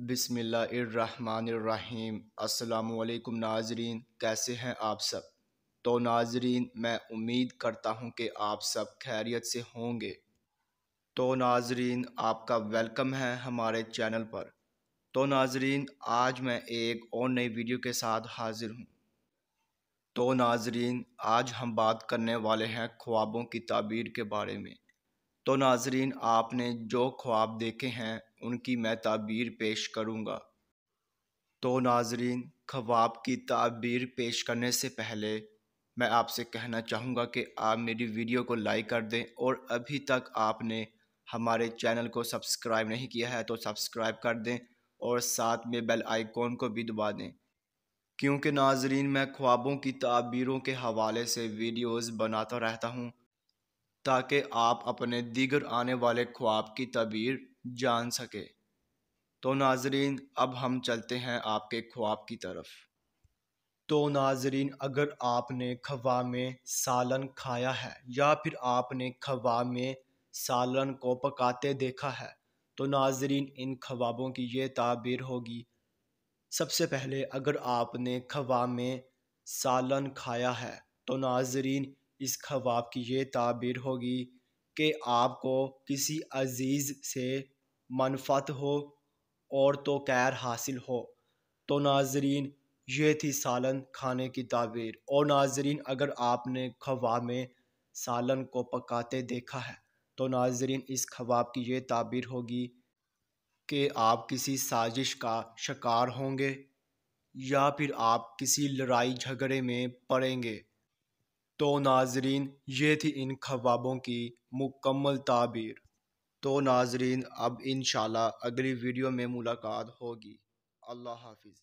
بسم اللہ الرحمن الرحیم۔ السلام علیکم ناظرین، کیسے ہیں آپ سب؟ تو ناظرین، میں امید کرتا ہوں کہ آپ سب خیریت سے ہوں گے۔ تو ناظرین، آپ کا ویلکم ہے ہمارے چینل پر۔ تو ناظرین، آج میں ایک اور نئی ویڈیو کے ساتھ حاضر ہوں۔ تو ناظرین، آج ہم بات کرنے والے ہیں خوابوں کی تعبیر کے بارے میں۔ تو ناظرین، آپ نے جو خواب دیکھے ہیں ان کی میں تعبیر پیش کروں گا۔ تو ناظرین، خواب کی تعبیر پیش کرنے سے پہلے میں آپ سے کہنا چاہوں گا کہ آپ میری ویڈیو کو لائک کر دیں، اور ابھی تک آپ نے ہمارے چینل کو سبسکرائب نہیں کیا ہے تو سبسکرائب کر دیں، اور ساتھ میں بیل آئیکن کو بھی دبا دیں، کیونکہ ناظرین میں خوابوں کی تعبیروں کے حوالے سے ویڈیوز بناتا رہتا ہوں تاکہ آپ اپنے دیگر آنے والے خواب کی تعبیر جان سکے۔ تو ناظرین، اب ہم چلتے ہیں آپ کے خواب کی طرف۔ تو ناظرین، اگر آپ نے خواب میں سالن کھایا ہے یا پھر آپ نے خواب میں سالن کو پکاتے دیکھا ہے تو ناظرین ان خوابوں کی یہ تعبیر ہوگی۔ سب سے پہلے، اگر آپ نے خواب میں سالن کھایا ہے تو ناظرین اس خواب کی یہ تعبیر ہوگی کہ آپ کو کسی عزیز سے منفعت ہو اور تو خیر حاصل ہو۔ تو ناظرین یہ تھی سالن کھانے کی تعبیر۔ اور ناظرین، اگر آپ نے خواب میں سالن کو پکاتے دیکھا ہے تو ناظرین اس خواب کی یہ تعبیر ہوگی کہ آپ کسی سازش کا شکار ہوں گے یا پھر آپ کسی لڑائی جھگڑے میں پڑیں گے۔ تو ناظرین یہ تھی ان خوابوں کی مکمل تعبیر۔ تو ناظرین اب انشاءاللہ اگلی ویڈیو میں ملاقات ہوگی۔ اللہ حافظ۔